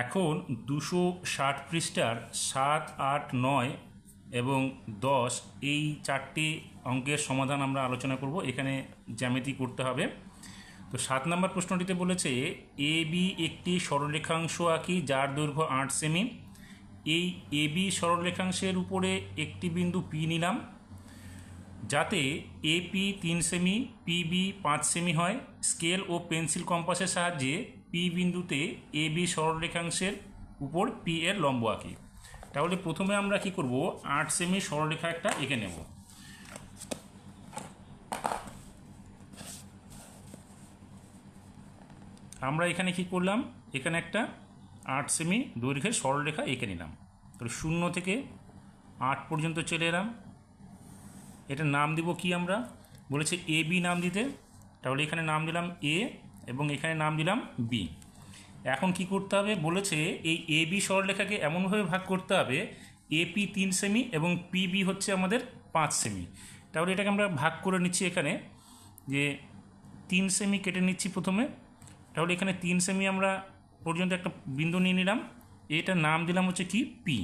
এখন 260 পৃষ্ঠার 7, 8, 9 এবং 10 এই চারটি অঙ্কের সমাধান আমরা আলোচনা করব। এখানে জ্যামিতি করতে হবে। তো 7 নম্বর প্রশ্নটিতে বলেছে এ বি একটি সরলরেখাংশ আঁকি যার দৈর্ঘ্য 8 সেমি। এই এ বি সরলরেখাংশের উপরে একটি বিন্দু পি নিলাম যাতে এপি 3 সেমি পিবি 5 সেমি হয়। স্কেল ও পেন্সিল কম্পাসের সাহায্যে পি বিন্দুতে এ বি সরলরেখাংশের উপর পি এর লম্ব আঁকি। তাহলে প্রথমে আমরা কি করব, 8 সেমি সরলরেখা একটা এঁকে নেব। আমরা এখানে কি করলাম, এখানে একটা 8 সেমি দৈর্ঘ্যের সরলরেখা এঁকে নিলাম। তাহলে 0 থেকে 8 পর্যন্ত চলে এলাম। এটা নাম দিব কি, আমরা বলেছে এ বি নাম দিতে, তাহলে এখানে নাম দিলাম এ এবং এখানে নাম দিলাম বি। এখন কি করতে হবে, বলেছে এই এ বি সরলরেখাকে এমনভাবে ভাগ করতে হবে এপি 3 সেমি এবং পিবি হচ্ছে আমাদের 5 সেমি। তাহলে এটাকে আমরা ভাগ করে নিচ্ছি, এখানে যে 3 সেমি কেটে নিচ্ছি প্রথমে। তাহলে এখানে 3 সেমি আমরা পর্যন্ত একটা বিন্দু নিয়ে নিলাম, এটার নাম দিলাম হচ্ছে কি পি।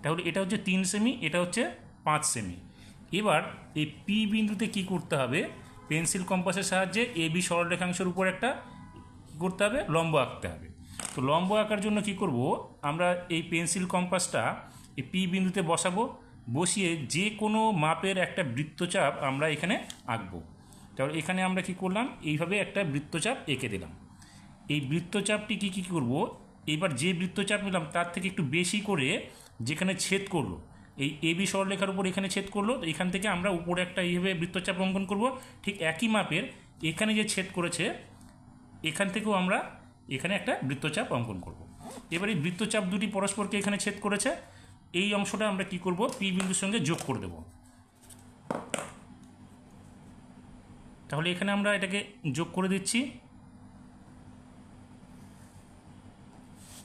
তাহলে এটা হচ্ছে 3 সেমি, এটা হচ্ছে 5 সেমি। এবার এই পি বিন্দুতে কি করতে হবে, পেন্সিল কম্পাসের সাহায্যে এ বি সরলরেখাংশের উপর একটা কী করতে হবে, লম্ব আঁকতে হবে। তো লম্ব আঁকার জন্য কি করব, আমরা এই পেন্সিল কম্পাসটা এই পি বিন্দুতে বসাবো, বসিয়ে যে কোনো মাপের একটা বৃত্তচাপ আমরা এখানে আঁকবো। তাহলে এখানে আমরা কি করলাম, এইভাবে একটা বৃত্তচাপ এঁকে দিলাম। এই বৃত্তচাপটি কী করব, এবার যে বৃত্তচাপ নিলাম তার থেকে একটু বেশি করে যেখানে ছেদ করলো, এই এ বি সরলরেখার উপর এখানে ছেদ করলো, তো এখান থেকে আমরা উপরে একটা এইভাবে বৃত্তচাপ অঙ্কন করব। ঠিক একই মাপের এখানে যে ছেদ করেছে এখান থেকেও আমরা এখানে একটা বৃত্তচাপ অঙ্কন করব। এবার এই বৃত্তচাপ দুটি পরস্পরকে এখানে ছেদ করেছে, এই অংশটা আমরা কি করব, পি বিন্দুর সঙ্গে যোগ করে দেব। তাহলে এখানে আমরা এটাকে যোগ করে দিচ্ছি।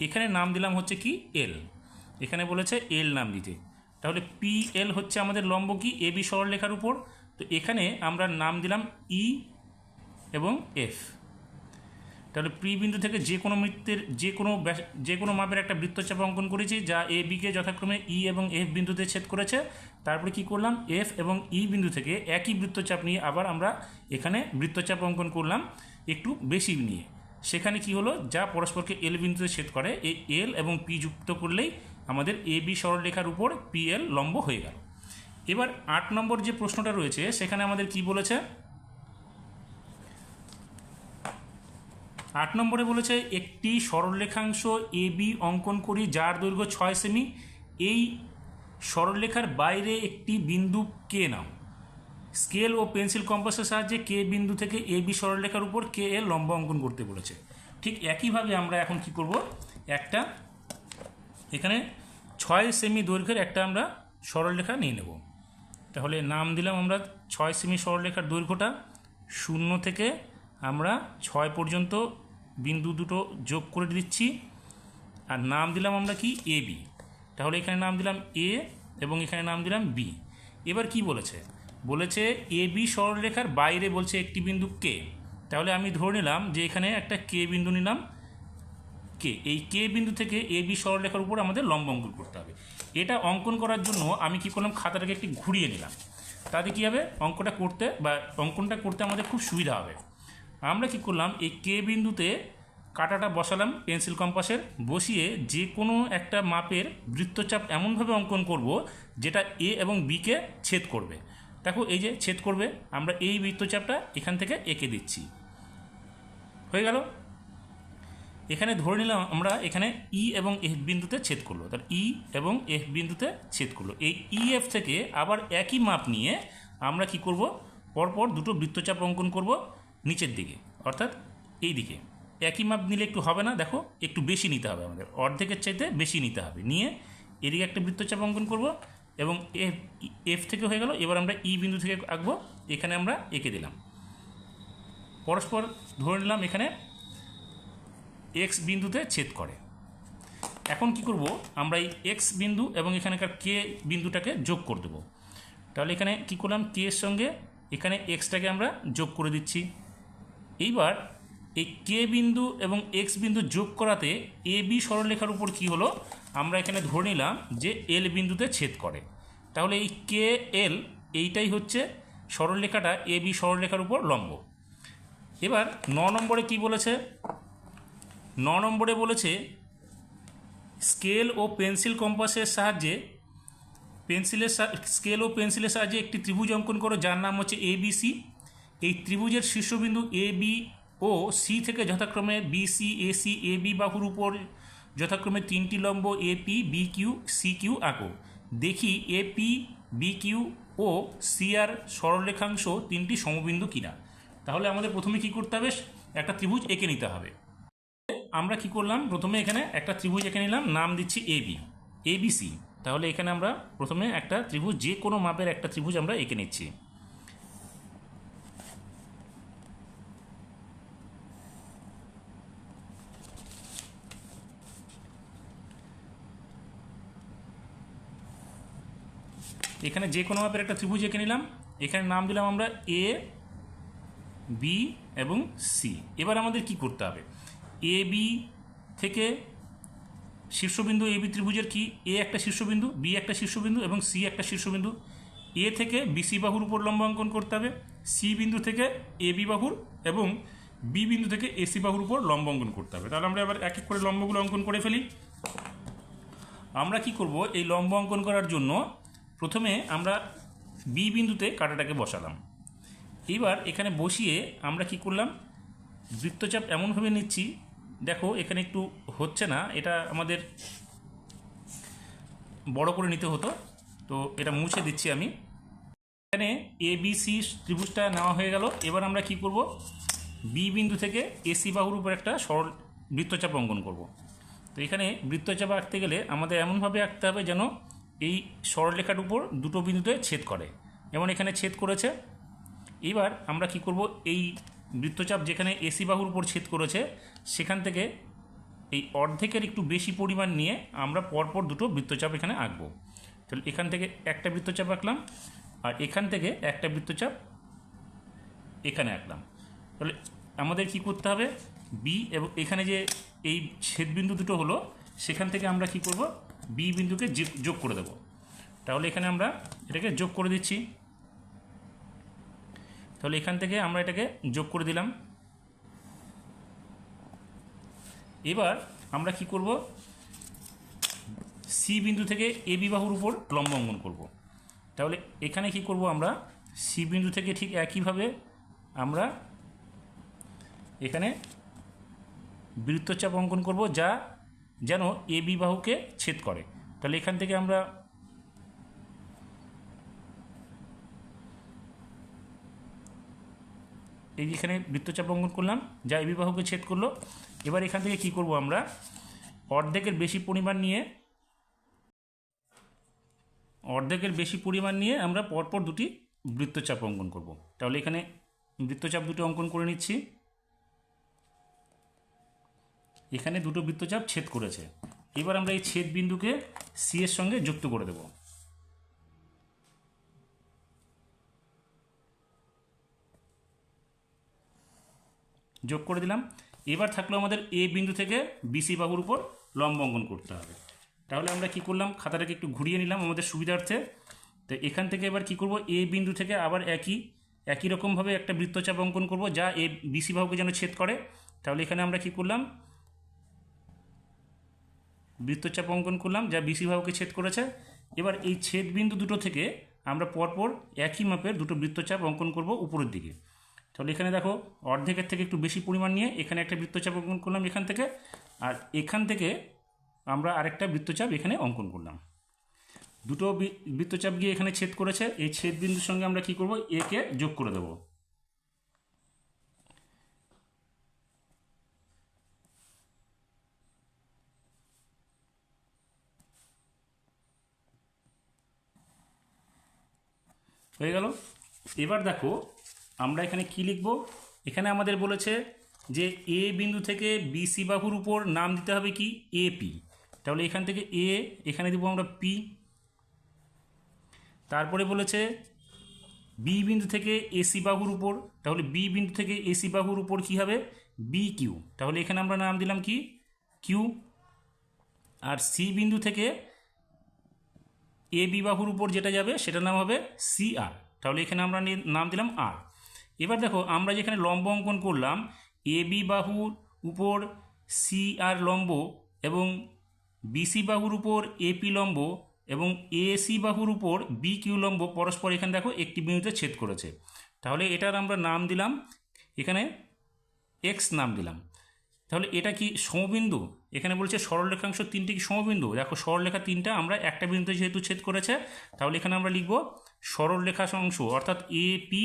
এখানে নাম দিলাম হচ্ছে কি এল, এখানে বলেছে এল নাম দিতে। তাহলে পি এল হচ্ছে আমাদের লম্ব কি এ বি সরলরেখার উপর। তো এখানে আমরা নাম দিলাম ই এবং এফ। তাহলে পি বিন্দু থেকে যে কোনো বৃত্তের যে কোনো মাপের একটা বৃত্তচাপ অঙ্কন করেছি যা এ বিকে যথাক্রমে ই এবং এফ বিন্দুতে ছেদ করেছে। তারপরে কি করলাম, এফ এবং ই বিন্দু থেকে একই বৃত্তচাপ নিয়ে আবার আমরা এখানে বৃত্তচাপ অঙ্কন করলাম একটু বেশি নিয়ে। সেখানে কি হলো, যা পরস্পরকে এল বিন্দুতে ছেদ করে এই এল এবং পি যুক্ত করলেই আমাদের এ বি সরলরেখার উপর পি এল লম্ব হয়ে গেল। এবার 8 নম্বর যে প্রশ্নটা রয়েছে সেখানে আমাদের কি বলেছে, 8 নম্বরে বলেছে একটি সরলরেখাংশ এ বি অঙ্কন করি যার দৈর্ঘ্য 6 সেমি। এই সরলরেখার বাইরে একটি বিন্দু কে নাও। স্কেল ও পেন্সিল কম্পাসের সাহায্যে কে বিন্দু থেকে এ বি সরলরেখার উপর কে এর লম্ব অঙ্কন করতে বলেছে। ঠিক একইভাবে আমরা এখন কি করব, একটা এখানে 6 সেমি দৈর্ঘ্যের একটা আমরা সরলরেখা নিয়ে নেব। তাহলে নাম দিলাম আমরা 6 সেমি সরলরেখার দৈর্ঘ্যটা। 0 থেকে আমরা 6 পর্যন্ত বিন্দু দুটো যোগ করে দিচ্ছি, আর নাম দিলাম আমরা কি এ বি। তাহলে এখানে নাম দিলাম এ এবং এখানে নাম দিলাম বি। এবার কি বলেছে, বলেছে এ বি সরলরেখার বাইরে বলছে একটি বিন্দু কে। তাহলে আমি ধরে নিলাম যে এখানে একটা কে বিন্দু নিলাম, কে এই কে বিন্দু থেকে এ বি সরলরেখার উপর আমাদের লম্ব অঙ্কন করতে হবে। এটা অঙ্কন করার জন্য আমি কি করলাম, খাতাটাকে একটু ঘুরিয়ে নিলাম। তাতে কী হবে, অঙ্কনটা করতে আমাদের খুব সুবিধা হবে। আমরা কি করলাম, এই কে বিন্দুতে কাঁটাটা বসালাম পেন্সিল কম্পাসের, বসিয়ে যে কোনো একটা মাপের বৃত্তচাপ এমনভাবে অঙ্কন করব যেটা এ এবং বিকে ছেদ করবে। দেখো এই যে ছেদ করবে, আমরা এই বৃত্তচাপটা এখান থেকে এঁকে দিচ্ছি। হয়ে গেল। এখানে ধরে নিলাম আমরা এখানে ই এবং এফ বিন্দুতে ছেদ করলো, তার ই এবং এফ বিন্দুতে ছেদ করলো। এই ই এফ থেকে আবার একই মাপ নিয়ে আমরা কি করব, পরপর দুটো বৃত্তচাপ অঙ্কন করব নিচের দিকে, অর্থাৎ এই দিকে। একই মাপ নিলে একটু হবে না, দেখো একটু বেশি নিতে হবে, আমাদের অর্ধেকের চাইতে বেশি নিতে হবে। নিয়ে এদিকে একটা বৃত্তচাপ অঙ্কন করব এবং এফ থেকে হয়ে গেল। এবার আমরা ই বিন্দু থেকে আঁকবো, এখানে আমরা এঁকে দিলাম। পরস্পর ধরে নিলাম এখানে এক্স বিন্দুতে ছেদ করে। এখন কি করব, আমরা এই এক্স বিন্দু এবং এখানকার কে বিন্দুটাকে যোগ করে দেবো। তাহলে এখানে কি করলাম, কে এর সঙ্গে এখানে এক্সটাকে আমরা যোগ করে দিচ্ছি। এইবার এই কে বিন্দু এবং এক্স বিন্দু যোগ করাতে এ বি সরলরেখার উপর কি হলো, আমরা এখানে ধরে নিলাম যে এল বিন্দুতে ছেদ করে। তাহলে এই কে এল এইটাই হচ্ছে সরলরেখাটা এ বি সরলরেখার উপর লম্ব। এবার 9 নম্বরে কি বলেছে, 9 নম্বরে বলেছে স্কেল ও পেন্সিল কম্পাসের সাহায্যে স্কেল ও পেন্সিলের সাহায্যে একটি ত্রিভুজ অঙ্কন করো যার নাম হচ্ছে এবিসি। এই ত্রিভুজের শীর্ষবিন্দু এ বি ও সি থেকে যথাক্রমে বিসি এসি এ বি বাহুর উপর যথাক্রমে 3টি লম্ব AP B Q C Q আঁকো। দেখি এপি বি কিউ ও সি আর সরলরেখাংশ 3টি সমবিন্দু কিনা। তাহলে আমাদের প্রথমে কি করতে হবে, একটা ত্রিভুজ এঁকে নিতে হবে। আমরা কি করলাম, প্রথমে এখানে একটা ত্রিভুজ এঁকে নিলাম, নাম দিচ্ছি এবি এবিসি। তাহলে এখানে আমরা প্রথমে একটা ত্রিভুজ, যে কোনো মাপের একটা ত্রিভুজ আমরা এঁকে নিচ্ছি। এখানে যে কোনো মাপের একটা ত্রিভুজ এঁকে নিলাম, এখানে নাম দিলাম আমরা এ বি এবং সি। এবার আমাদের কি করতে হবে, এ বি থেকে শীর্ষবিন্দু এ বি ত্রিভুজের কি এ একটা শীর্ষবিন্দু, বি একটা শীর্ষবিন্দু এবং সি একটা শীর্ষবিন্দু। এ থেকে বিসি বাহুর উপর লম্ব অঙ্কন করতে হবে, সি বিন্দু থেকে এ বি বাহুর এবং বি বিন্দু থেকে এসি বাহুর উপর লম্ব অঙ্কন করতে হবে। তাহলে আমরা এবার এক এক করে লম্বগুলো অঙ্কন করে ফেলি। আমরা কি করব, এই লম্ব অঙ্কন করার জন্য প্রথমে আমরা বি বিন্দুতে কাঁটাটাকে বসালাম। এবার এখানে বসিয়ে আমরা কি করলাম, বৃত্তচাপ এমনভাবে নিচ্ছি, দেখো এখানে একটু হচ্ছে না, এটা আমাদের বড় করে নিতে হতো, তো এটা মুছে দিচ্ছি আমি। এখানে এ বি সি ত্রিভুজটা নেওয়া হয়ে গেল। এবার আমরা কি করব, বি বিন্দু থেকে এসি বাহুর উপর একটা সরল বৃত্তচাপ অঙ্কন করব। তো এখানে বৃত্তচাপ আঁকতে গেলে আমাদের এমনভাবে আঁকতে হবে যেন এই সরলরেখার উপর দুটো বিন্দুতে ছেদ করে, যেমন এখানে ছেদ করেছে। এবার আমরা কি করব, এই বৃত্তচাপ যেখানে এসি বাহুর উপর ছেদ করেছে সেখান থেকে এই অর্ধেকের একটু বেশি পরিমাণ নিয়ে আমরা পরপর দুটো বৃত্তচাপ এখানে আঁকবো। তাহলে এখান থেকে একটা বৃত্তচাপ আঁকলাম আর এখান থেকে একটা বৃত্তচাপ এখানে আঁকলাম। তাহলে আমাদের কি করতে হবে, বি এবং এখানে যে এই ছেদবিন্দু দুটো হলো সেখান থেকে আমরা কি করব, বি বিন্দুকে যোগ করে দেব। তাহলে এখানে আমরা এটাকে যোগ করে দিচ্ছি। তাহলে এখান থেকে আমরা এটাকে যোগ করে দিলাম। এবার আমরা কি করব, সি বিন্দু থেকে এ বি বাহুর উপর লম্ব অঙ্কন করব। তাহলে এখানে কি করব, আমরা সি বিন্দু থেকে ঠিক একইভাবে আমরা এখানে বৃত্তচাপ অঙ্কন করব যা যেন এ বি বাহুকে ছেদ করে। তাহলে এখান থেকে আমরা এই যেখানে বৃত্তচাপ অঙ্কন করলাম যা এ বি বাহুকে ছেদ করলো। এবার এখান থেকে কি করব, আমরা অর্ধেকের বেশি পরিমাণ নিয়ে আমরা পরপর দুটি বৃত্তচাপ অঙ্কন করব। তাহলে এখানে বৃত্তচাপ দুটো অঙ্কন করে নিচ্ছি। এখানে দুটো বৃত্তচাপ ছেদ করেছে। এবার আমরা এই ছেদ বিন্দুকে সি এর সঙ্গে যুক্ত করে দেব। যোগ করে দিলাম। এবার থাকলো আমাদের এ বিন্দু থেকে বিসি বাহুর উপর লম্ব অঙ্কন করতে হবে। তাহলে আমরা কি করলাম, খাতাটাকে একটু ঘুরিয়ে নিলাম আমাদের সুবিধার্থে। তো এখান থেকে এবার কি করব, এ বিন্দু থেকে আবার একই রকমভাবে একটা বৃত্তচাপ অঙ্কন করব যা এ বিসি বাহুকে যেন ছেদ করে। তাহলে এখানে আমরা কি করলাম, বৃত্তচাপ অঙ্কন করলাম যা বিসি বাহুকে ছেদ করেছে। এবার এই ছেদ বিন্দু দুটো থেকে আমরা পরপর একই মাপের দুটো বৃত্তচাপ অঙ্কন করব উপরের দিকে। তাহলে এখানে দেখো অর্ধেকের থেকে একটু বেশি পরিমাণ নিয়ে এখানে একটা বৃত্তচাপ অঙ্কন করলাম এখান থেকে, আর এখান থেকে আমরা আরেকটা বৃত্তচাপ এখানে অঙ্কন করলাম। দুটো বৃত্তচাপ গিয়ে এখানে ছেদ করেছে, এই ছেদ বিন্দুর সঙ্গে আমরা কি করব, একে যোগ করে দেব। হয়ে গেল। এবার দেখো আমরা এখানে কি লিখব, এখানে আমাদের বলেছে যে এ বিন্দু থেকে বিসি বাহুর উপর নাম দিতে হবে কি এপি। তাহলে এখান থেকে এখানে দিব আমরা পি। তারপরে বলেছে বি বিন্দু থেকে এসি বাহুর উপর, তাহলে বি বিন্দু থেকে এসি বাহুর উপর কী হবে, বি কিউ, তাহলে এখানে আমরা নাম দিলাম কি কিউ। আর সি বিন্দু থেকে এ বি বাহুর উপর যেটা যাবে সেটার নাম হবে সি আর, তাহলে এখানে আমরা নাম দিলাম আর। এবার দেখো আমরা যেখানে লম্ব অঙ্কন করলাম, এ বি বাহুর উপর সি আর লম্ব এবং বিসি বাহুর উপর এপি লম্ব এবং এসি বাহুর উপর বি কিউ লম্ব পরস্পর এখানে দেখো একটি বিন্দুতে ছেদ করেছে, তাহলে এটার আমরা নাম দিলাম এখানে এক্স নাম দিলাম। তাহলে এটা কি সমবিন্দু? এখানে বলছে সরলরেখাংশ তিনটি কি সমবিন্দু? দেখো সরলরেখা তিনটা আমরা একটা বিন্দুতে যেহেতু ছেদ করেছে, তাহলে এখানে আমরা লিখব সরলরেখাংশ অর্থাৎ A P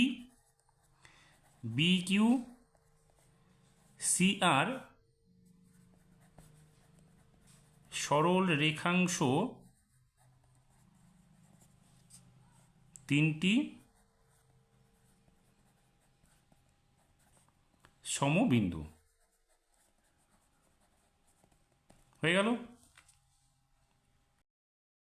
B Q C R সরল রেখাংশ তিনটি সমবিন্দু। হয়ে গেল।